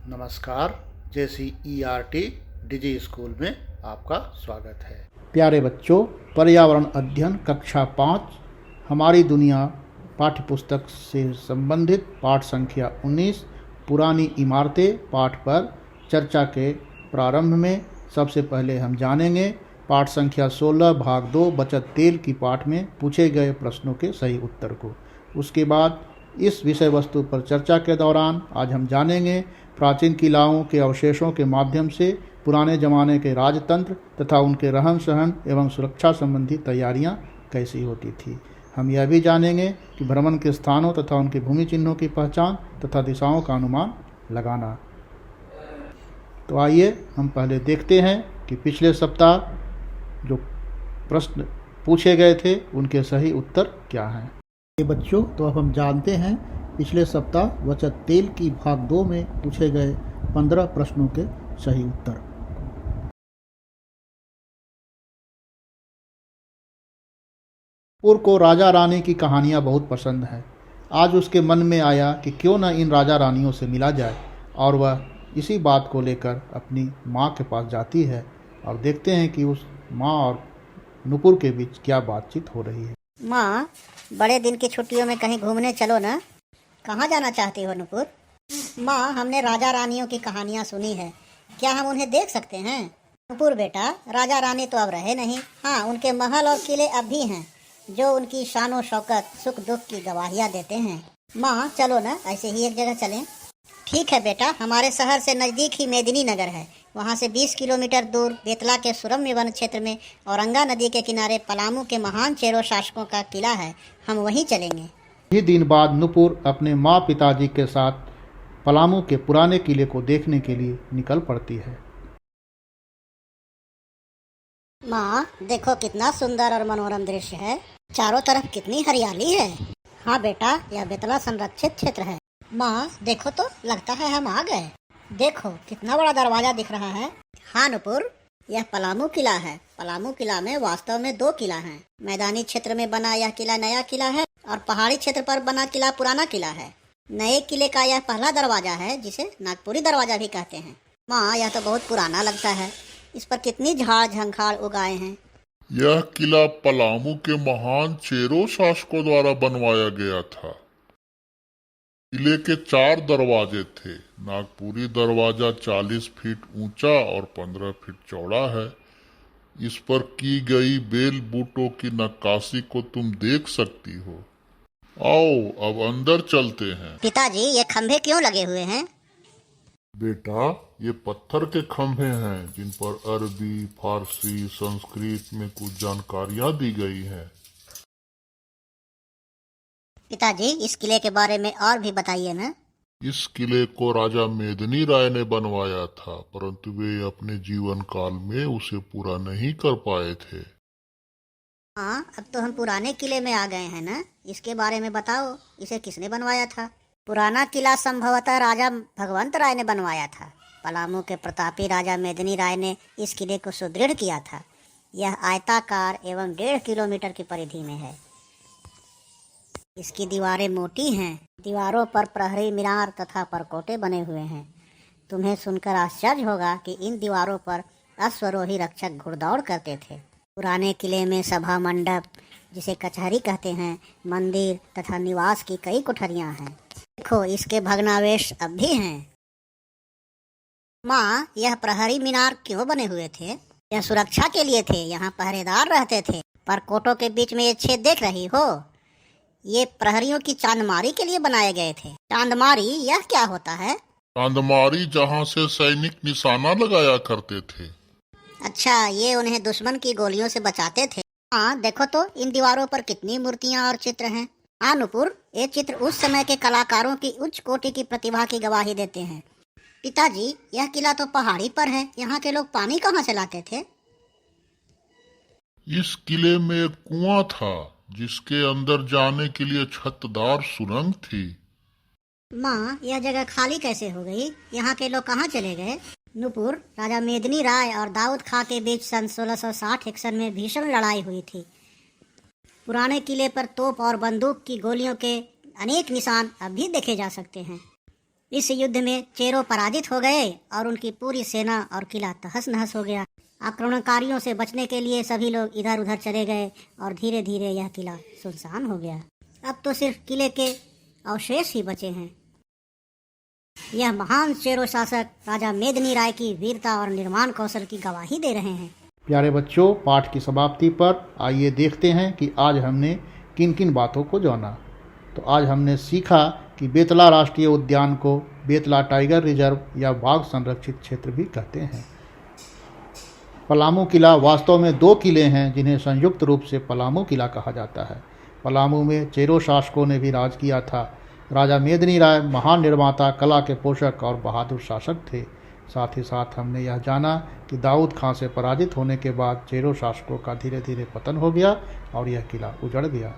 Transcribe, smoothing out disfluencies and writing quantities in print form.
नमस्कार। JCERT डिजी school में आपका स्वागत है। प्यारे बच्चों, पर्यावरण अध्ययन कक्षा 5 हमारी दुनिया पाठ्यपुस्तक से संबंधित पाठ संख्या 19 पुरानी इमारतें पाठ पर चर्चा के प्रारंभ में सबसे पहले हम जानेंगे पाठ संख्या 16 भाग 2 बचत तेल की पाठ में पूछे गए प्रश्नों के सही उत्तर को। उसके बाद इस विषय वस्तु पर चर्चा के दौरान आज हम जानेंगे प्राचीन किलाओं के अवशेषों के माध्यम से पुराने ज़माने के राजतंत्र तथा उनके रहन सहन एवं सुरक्षा संबंधी तैयारियां कैसी होती थी। हम यह भी जानेंगे कि भ्रमण के स्थानों तथा उनके भूमि चिन्हों की पहचान तथा दिशाओं का अनुमान लगाना। तो आइए हम पहले देखते हैं कि पिछले सप्ताह जो प्रश्न पूछे गए थे उनके सही उत्तर क्या हैं। बच्चों, तो अब हम जानते हैं पिछले सप्ताह बचत तेल की भाग 2 में पूछे गए 15 प्रश्नों के सही उत्तर। नुपुर को राजा रानी की कहानियां बहुत पसंद है। आज उसके मन में आया कि क्यों न इन राजा रानियों से मिला जाए और वह इसी बात को लेकर अपनी माँ के पास जाती है और देखते हैं कि उस माँ और नुपुर के बीच क्या बातचीत हो रही है। माँ, बड़े दिन की छुट्टियों में कहीं घूमने चलो ना। कहाँ जाना चाहती हो नुपुर? माँ, हमने राजा रानियों की कहानियाँ सुनी है, क्या हम उन्हें देख सकते हैं? नुपुर बेटा, राजा रानी तो अब रहे नहीं। हाँ, उनके महल और किले अब भी हैं जो उनकी शान शौकत सुख दुख की गवाहियाँ देते हैं। माँ चलो ना, ऐसे ही एक जगह चलें। ठीक है बेटा, हमारे शहर से नज़दीक ही मेदिनी नगर है। वहाँ से 20 किलोमीटर दूर बेतला के सुरम्य वन क्षेत्र में औरंगा नदी के किनारे पलामू के महान चेरो शासकों का किला है। हम वहीं चलेंगे। ही दिन बाद नुपुर अपने माँ पिताजी के साथ पलामू के पुराने किले को देखने के लिए निकल पड़ती है। माँ देखो, कितना सुंदर और मनोरम दृश्य है। चारों तरफ कितनी हरियाली है। हाँ बेटा, यह बेतला संरक्षित क्षेत्र है। माँ देखो तो, लगता है हम आ गए। देखो कितना बड़ा दरवाजा दिख रहा है। हाँ नुपुर, यह पलामू किला है। पलामू किला में वास्तव में 2 किला हैं। मैदानी क्षेत्र में बना यह किला नया किला है और पहाड़ी क्षेत्र पर बना किला पुराना किला है। नए किले का यह पहला दरवाजा है जिसे नागपुरी दरवाजा भी कहते हैं। माँ, यह तो बहुत पुराना लगता है। इस पर कितनी झाड़ झंखाड़ उगाए हैं। यह किला पलामू के महान चेरो शासकों द्वारा बनवाया गया था। किले के 4 दरवाजे थे। नागपुरी दरवाजा 40 फीट ऊंचा और 15 फीट चौड़ा है। इस पर की गई बेल बूटों की नक्काशी को तुम देख सकती हो। आओ अब अंदर चलते हैं। पिताजी, ये खंभे क्यों लगे हुए हैं? बेटा, ये पत्थर के खंभे हैं जिन पर अरबी, फारसी, संस्कृत में कुछ जानकारियां दी गई हैं। पिताजी, इस किले के बारे में और भी बताइए ना। इस किले को राजा मेदिनी राय ने बनवाया था, परंतु वे अपने जीवन काल में उसे पूरा नहीं कर पाए थे। हाँ, अब तो हम पुराने किले में आ गए हैं ना। इसके बारे में बताओ, इसे किसने बनवाया था? पुराना किला संभवतः राजा भगवंत राय ने बनवाया था। पलामू के प्रतापी राजा मेदिनी राय ने इस किले को सुदृढ़ किया था। यह आयताकार एवं 1.5 किलोमीटर की परिधि में है। इसकी दीवारें मोटी हैं। दीवारों पर प्रहरी मीनार तथा परकोटे बने हुए हैं। तुम्हें सुनकर आश्चर्य होगा कि इन दीवारों पर अश्वरोही रक्षक घुड़दौड़ करते थे। पुराने किले में सभा मंडप, जिसे कचहरी कहते हैं, मंदिर तथा निवास की कई कोठरियां हैं। देखो, इसके भग्नावशेष अब भी हैं। माँ, यह प्रहरी मीनार क्यों बने हुए थे? यह सुरक्षा के लिए थे। यहाँ पहरेदार रहते थे। परकोटों के बीच में ये छेद देख रही हो, ये प्रहरियों की चांदमारी के लिए बनाए गए थे। चांदमारी, यह क्या होता है? चांदमारी जहाँ से सैनिक निशाना लगाया करते थे। अच्छा, ये उन्हें दुश्मन की गोलियों से बचाते थे। हाँ देखो तो, इन दीवारों पर कितनी मूर्तियाँ और चित्र हैं। हाँ नुपुर, ये चित्र उस समय के कलाकारों की उच्च कोटि की प्रतिभा की गवाही देते हैं। पिताजी, यह किला तो पहाड़ी पर है। यहाँ के लोग पानी कहाँ से लाते थे? इस किले में एक कुआं था जिसके अंदर जाने के लिए छतदार सुरंग थी। माँ, यह जगह खाली कैसे हो गई? यहाँ के लोग कहाँ चले गए? नुपुर, राजा मेदिनी राय और दाऊद खां के बीच सन 1660 में भीषण लड़ाई हुई थी। पुराने किले पर तोप और बंदूक की गोलियों के अनेक निशान अब भी देखे जा सकते हैं। इस युद्ध में चेरो पराजित हो गए और उनकी पूरी सेना और किला तहस नहस हो गया। आक्रमणकारियों से बचने के लिए सभी लोग इधर उधर चले गए और धीरे धीरे यह किला सुनसान हो गया। अब तो सिर्फ किले के अवशेष ही बचे हैं। यह महान चेरो शासक राजा मेदिनी राय की वीरता और निर्माण कौशल की गवाही दे रहे हैं। प्यारे बच्चों, पाठ की समाप्ति पर आइए देखते हैं कि आज हमने किन किन बातों को जाना। तो आज हमने सीखा कि बेतला राष्ट्रीय उद्यान को बेतला टाइगर रिजर्व या बाघ संरक्षित क्षेत्र भी कहते हैं। पलामू किला वास्तव में 2 किले हैं जिन्हें संयुक्त रूप से पलामू किला कहा जाता है। पलामू में चेरो शासकों ने भी राज किया था। राजा मेदिनी राय महान निर्माता, कला के पोषक और बहादुर शासक थे। साथ ही साथ हमने यह जाना कि दाऊद खां से पराजित होने के बाद चेरो शासकों का धीरे धीरे पतन हो गया और यह किला उजड़ गया।